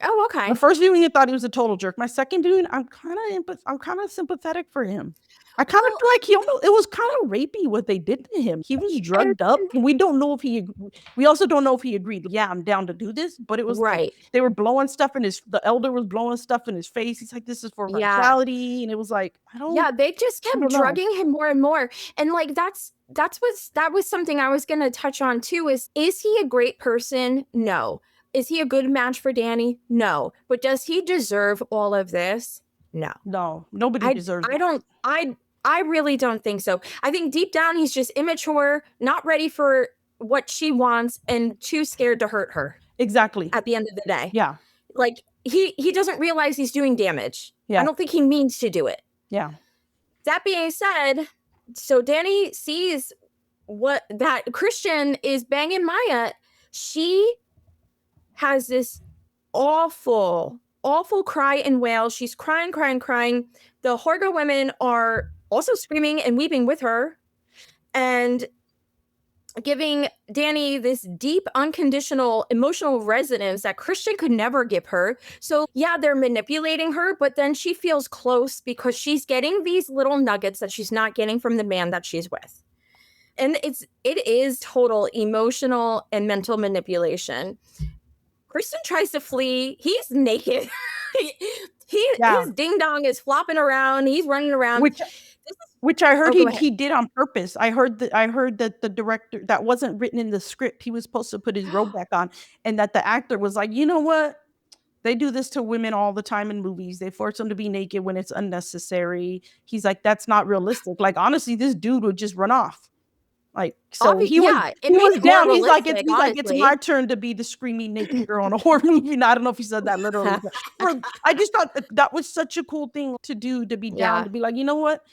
Oh, My okay. first viewing, I thought he was a total jerk. My second viewing, I'm kinda sympathetic for him. I kinda Well, feel like it was kinda rapey what they did to him. He was and drugged up, and we don't know if we also don't know if he agreed, "Yeah, I'm down to do this," but it was like right. they were blowing stuff in his the elder was blowing stuff in his face. He's like, "This is for Yeah. vitality," and it was like, Yeah, they just I kept don't know. drugging him more and more. And like that was something I was gonna touch on too is he a great person? No. Is he a good match for Danny? No. But does he deserve all of this? No. No, nobody I deserves I don't I really don't think so. I think deep down he's just immature, not ready for what she wants, and too scared to hurt her exactly. at the end of the day. Yeah, Like he doesn't realize he's doing damage. I yeah, don't think he means to do it. yeah, That being said, so Danny sees what that Christian is banging Maya. She has this awful, awful cry and wail. She's crying, crying, crying. The Horga women are also screaming and weeping with her and giving Danny this deep, unconditional emotional resonance that Christian could never give her. So, yeah, they're manipulating her, but then she feels close because she's getting these little nuggets that she's not getting from the man that she's with. And it is total emotional and mental manipulation. Kristen tries to flee. He's naked. yeah. His ding dong is flopping around. He's running around. Which I heard Go ahead. he did on purpose. I heard that the director that wasn't written in the script. He was supposed to put his robe back on, and that the actor was like, "You know what? They do this to women all the time in movies. They force them to be naked when it's unnecessary." He's like, "That's not realistic. Like, honestly, this dude would just run off." Like, so Yeah, it he made was it more down. realistic, It's honestly. my turn to be the screaming naked girl in a horror movie. And I don't know if he said that literally, but I just thought that was such a cool thing to do, to be down, Yeah. to be like, you know what?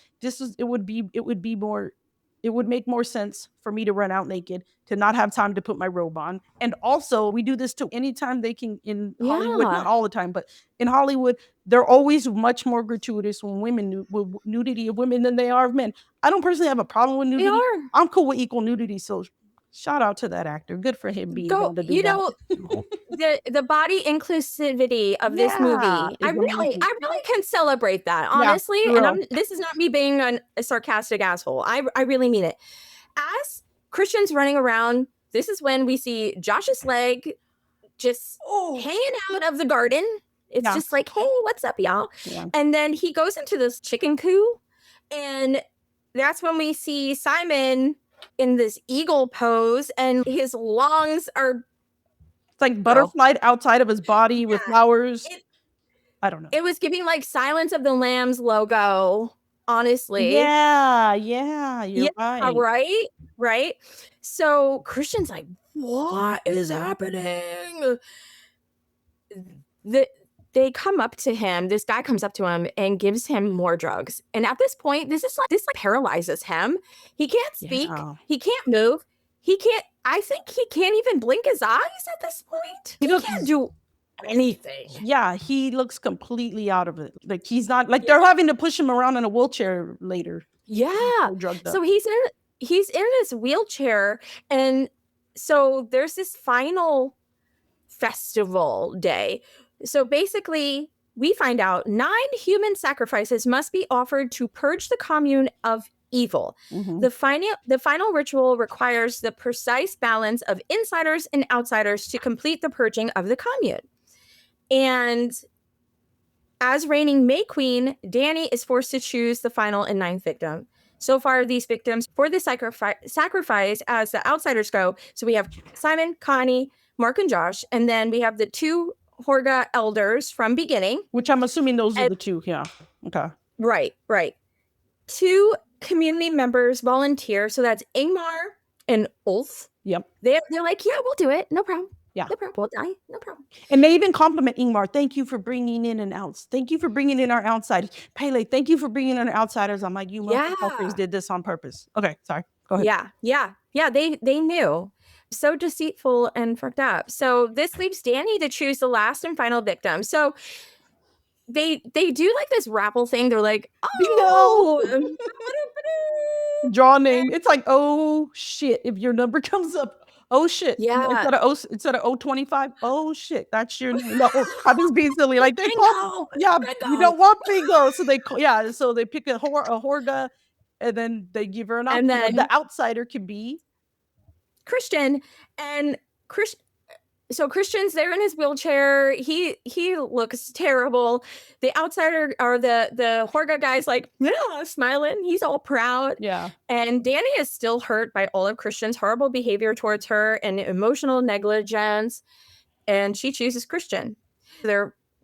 It would make more sense for me to run out naked, to not have time to put my robe on. And also, we do this too anytime they can in Hollywood, not Yeah. all the time, but in Hollywood, they're always much more gratuitous when with nudity of women than they are of men. I don't personally have a problem with They nudity. are. I'm cool with equal nudity, so shout out to that actor. Good for him being able to do that. The body inclusivity of this Yeah, movie, is amazing. I really can celebrate that, Yeah, honestly. for And real. this is not me being a sarcastic asshole. I really mean it. As Christian's running around, this is when we see Josh's leg just hanging out of the garden. It's Yeah. just like, hey, what's up, y'all? Yeah. And then he goes into this chicken coop, and that's when we see Simon in this eagle pose, and his lungs are It's like butterflied outside of his body with flowers. I don't know. It was giving like Silence of the Lambs logo, honestly. Yeah, you're right. Right. So Christian's like, what is happening? They come up to him. This guy comes up to him and gives him more drugs. And at this point, this paralyzes him. He can't speak. Yeah. He can't move. I think he can't even blink his eyes at this point. He can't do anything. Yeah, he looks completely out of it. Like, he's not, like, they're having to push him around in a wheelchair later. Yeah. So he's in this wheelchair, and so there's this final festival day. So basically, we find out 9 human sacrifices must be offered to purge the commune of evil. Mhm. The final ritual requires the precise balance of insiders and outsiders to complete the purging of the commune. And as reigning May Queen, Danny is forced to choose the final and 9th victim. So far, these victims for the sacrifice, as the outsiders go, so we have Simon, Connie, Mark, and Josh, and then we have the 2 Horga elders from beginning. Which I'm assuming those are the 2, yeah. Okay. Right. 2 community members volunteer, so that's Ingmar and Ulf. Yep. They're like, yeah, we'll do it, no problem. Yeah. No problem. We'll die. No problem. And they even compliment Ingmar. Thank you for bringing in an outs. Thank you for bringing in our outsiders. Pele, thank you for bringing in our outsiders. I'm like, you motherfuckers did this on purpose. Okay, sorry. Go ahead. Yeah. They knew. So deceitful and fucked up. So this leaves Danny to choose the last and final victim. So they do like this raffle thing. They're like, Bingo! oh, Draw name. It's like, oh shit. If your number comes up, oh shit. yeah. Instead of 025, oh shit. That's your name. No, I'm just being silly. Like they call, yeah, you don't want bingo. So so they pick a Horga, and then they give her an option. And then the outsider can be Christian. And so Christian's there in his wheelchair. He looks terrible. The outsider or the Horga guy's like, yeah, smiling. He's all proud. Yeah. And Danny is still hurt by all of Christian's horrible behavior towards her and emotional negligence. And she chooses Christian.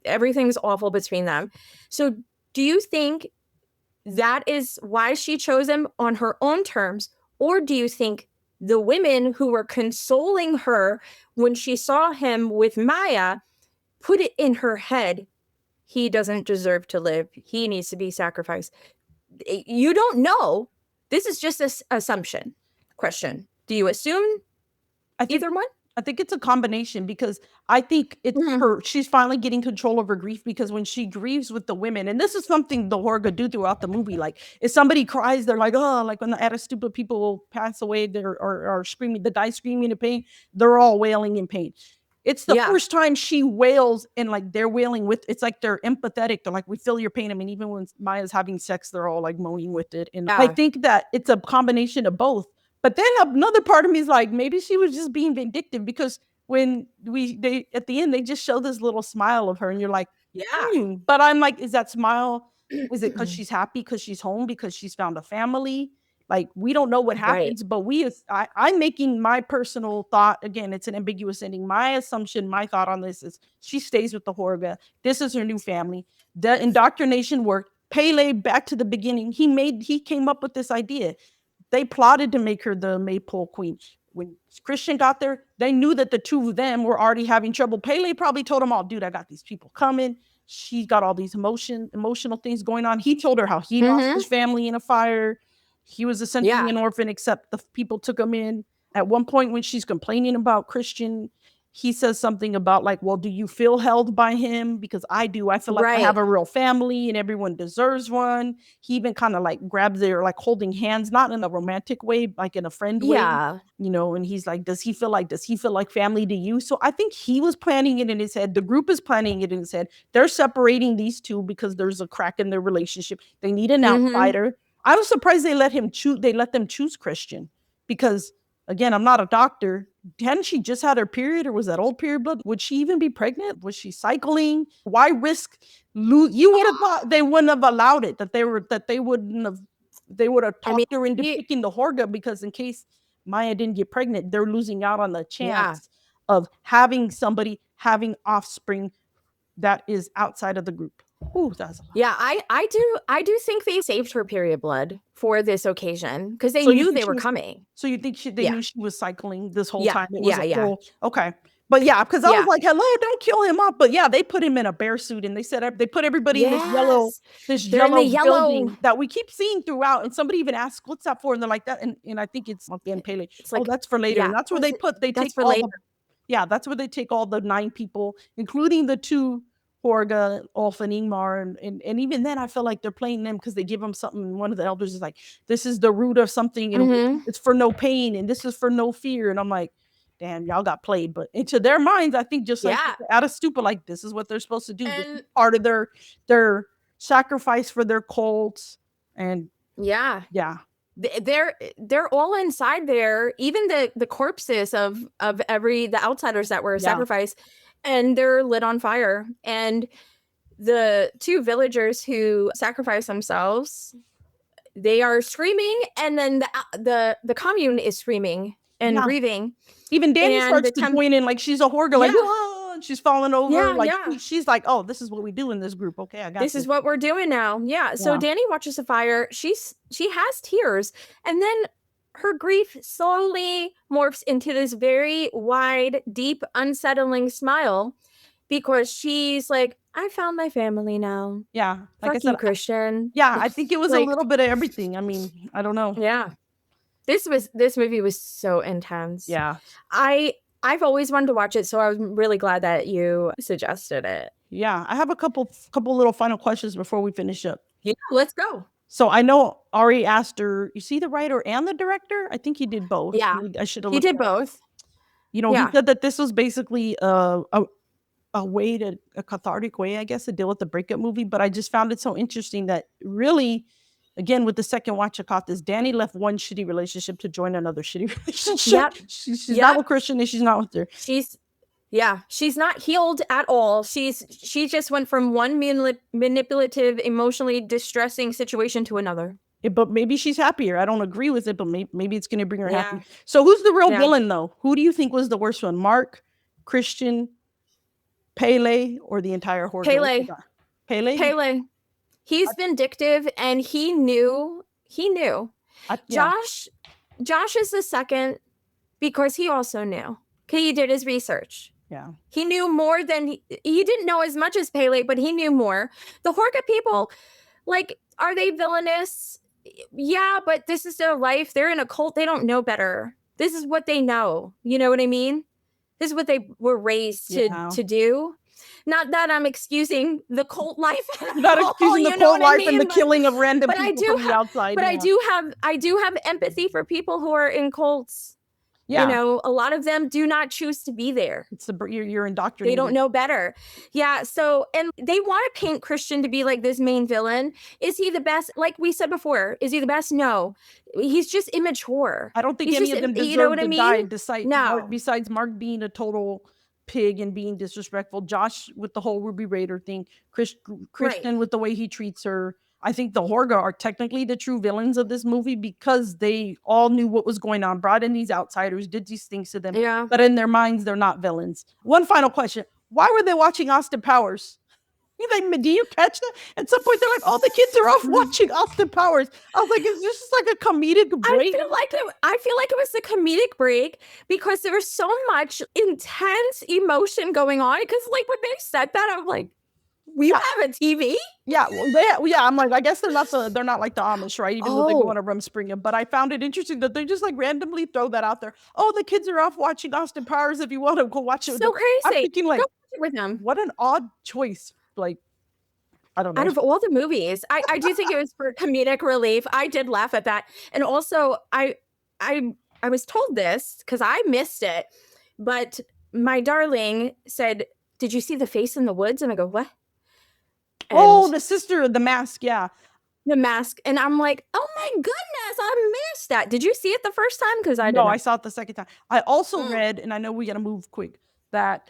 Everything's awful between them. So do you think that is why she chose him on her own terms? Or do you think the women who were consoling her when she saw him with Maya put it in her head, he doesn't deserve to live. He needs to be sacrificed. You don't know. This is just an assumption. Question. Do you assume either one? I think it's a combination because I think it's she's finally getting control of her grief because when she grieves with the women, and this is something the Horga do throughout the movie, like if somebody cries, they're like, oh, like when the other stupid people will pass away, or screaming, the guy screaming in pain, they're all wailing in pain. It's the first time she wails and like they're wailing with, it's like they're empathetic. They're like, we feel your pain. I mean, even when Maya's having sex, they're all like moaning with it. And I think that it's a combination of both. But then another part of me is like, maybe she was just being vindictive because when they at the end, they just show this little smile of her and you're like, But I'm like, is that smile, is it because she's happy, because she's home, because she's found a family? Like, we don't know what happens, but I'm making my personal thought. Again, it's an ambiguous ending. My assumption, my thought on this is she stays with the Horga. This is her new family. The indoctrination worked. Pele, back to the beginning, he came up with this idea. They plotted to make her the Maypole Queen. When Christian got there, they knew that the two of them were already having trouble. Pele probably told them all, dude, I got these people coming. She's got all these emotional things going on. He told her how he lost his family in a fire. He was essentially an orphan, except the people took him in. At one point when she's complaining about Christian, he says something about like, well, do you feel held by him? Because I do. I feel like I have a real family and everyone deserves one. He even kind of like grabs their like holding hands, not in a romantic way, like in a friend way, you know, and he's like, does he feel like family to you? So I think he was planning it in his head. The group is planning it in his head. They're separating these two because there's a crack in their relationship. They need an outsider. I was surprised they let them choose Christian because, again, I'm not a doctor. Hadn't she just had her period, or was that old period blood? Would she even be pregnant? Was she cycling? Why risk you would have thought they wouldn't have allowed it, they would have talked her into picking the Horga because in case Maya didn't get pregnant, they're losing out on the chance of having somebody having offspring that is outside of the group. Ooh, that's a lot. Yeah, I do think they saved her period blood for this occasion because they knew they were coming. So you think they knew she was cycling this whole time? Okay. But yeah, because I was like, hello, don't kill him off. But yeah, they put him in a bear suit and they said they put everybody in this yellow building that we keep seeing throughout. And somebody even asked, what's that for? And they're like that. And I think it's again Pele. It's like, oh, that's for later. And that's where they take all that's where they take all the 9 people, including the 2 Horga, Ulf, and Ingmar, and even then I feel like they're playing them because they give them something, and one of the elders is like, this is the root of something, and it's for no pain, and this is for no fear, and I'm like, damn, y'all got played. But into their minds, I think just like out of stupid, like this is what they're supposed to do. This is part of their sacrifice for their cults, and they're all inside there, even the corpses of the outsiders that were sacrificed. And they're lit on fire. And the 2 villagers who sacrifice themselves, they are screaming. And then the commune is screaming and grieving. Even Danny starts to join in, like she's a Horga, like, oh, and she's falling over. She's like, oh, this is what we do in this group. Okay, I got this. This is what we're doing now. Yeah. So Danny watches the fire. She has tears. And then her grief slowly morphs into this very wide, deep, unsettling smile because she's like, I found my family now. Yeah, like I Fuck said, you, Christian. yeah, I think it was a Like, little bit of everything. I mean, I don't know. yeah. This movie was so intense. Yeah. I've always wanted to watch it, so I was really glad that you suggested it. Yeah, I have a couple little final questions before we finish up. Yeah, let's go. So I know Ari Aster, you see the writer and the director? I think he did both. Yeah, I should have he looked did that up. both. You know, he Yeah. said that this was basically a way to a cathartic way, I guess, to deal with the breakup movie. But I just found it so interesting that really, again, with the second watch, I caught this. Danny left one shitty relationship to join another shitty relationship. Yep. She's Yep. not with Christian and she's not with her. She's not healed at all. She just went from one manipulative, emotionally distressing situation to another. But maybe she's happier. I don't agree with it, but maybe it's going to bring her happy. So who's the real villain, though? Who do you think was the worst one? Mark, Christian, Pele, or the entire horror? Pele. Pele. He's vindictive, and he knew. Josh is the second because he also knew. He did his research. Yeah. He knew more than he didn't know as much as Pele, but he knew more. The Horka people, like, are they villainous? Yeah, but this is their life. They're in a cult. They don't know better. This is what they know. You know what I mean? This is what they were raised to do. Not that I'm excusing the cult life. Not excusing the cult life and the killing of random people from the outside. But I do have empathy for people who are in cults. Yeah. You know, a lot of them do not choose to be there. It's you're indoctrinated. They don't know better. Yeah. So, and they want to paint Christian to be like this main villain. Is he the best? Like we said before, is he the best? No. He's just immature. I don't think any of them deserve to die. Besides Mark being a total pig and being disrespectful, Josh with the whole Ruby Raider thing, Kristen with the way he treats her. I think the Horga are technically the true villains of this movie because they all knew what was going on, brought in these outsiders, did these things to them. Yeah. But in their minds, they're not villains. One final question. Why were they watching Austin Powers? Do you catch that? At some point, they're like, "Oh, the kids are off watching Austin Powers." I was like, "Is this just like a comedic break?" I feel like it was a comedic break because there was so much intense emotion going on. Because, like, when they said that, I'm like, "We have a TV." Yeah, well, I'm like, I guess they're not like the Amish, right? Even though they go on a Rumspringa. But I found it interesting that they just like randomly throw that out there. Oh, the kids are off watching Austin Powers. If you want to go watch it, so crazy. I'm thinking like, go watch it with them. What an odd choice. Like, I don't know. Out of all the movies, I do think it was for comedic relief. I did laugh at that, and also I was told this because I missed it, but my darling said, "Did you see the face in the woods?" And I go, "What?" And the sister, the mask, yeah. The mask. And I'm like, oh my goodness, I missed that. Did you see it the first time? Because I didn't. No, I saw it the second time. I also read, and I know we got to move quick, that.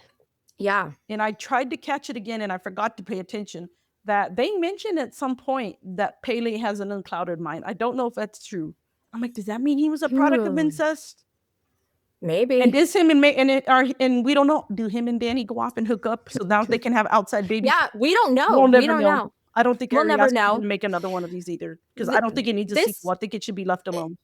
Yeah. And I tried to catch it again, and I forgot to pay attention, that they mentioned at some point that Pele has an unclouded mind. I don't know if that's true. I'm like, does that mean he was a product of incest? Maybe. And does him and we don't know. Do him and Danny go off and hook up so now they can have outside babies? Yeah, we don't know. We don't know. I don't think we'll never know. Make another one of these either because I don't think it needs a sequel. I think it should be left alone.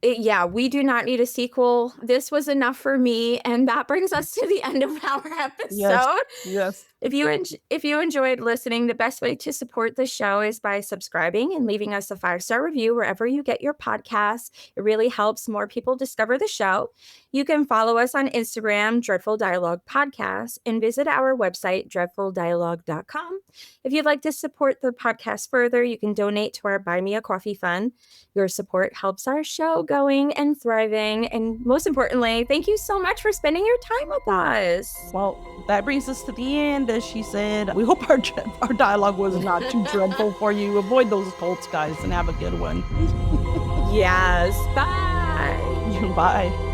Yeah, we do not need a sequel. This was enough for me, and that brings us to the end of our episode. Yes. If you enjoyed listening, the best way to support the show is by subscribing and leaving us a 5-star review wherever you get your podcasts. It really helps more people discover the show. You can follow us on Instagram, Dreadful Dialogue Podcast, and visit our website, dreadfuldialogue.com. If you'd like to support the podcast further, you can donate to our Buy Me a Coffee Fund. Your support helps our show going and thriving. And most importantly, thank you so much for spending your time with us. Well, that brings us to the end, as she said. We hope our dialogue was not too dreadful for you. Avoid those cults, guys, and have a good one. Yes. Bye. Bye.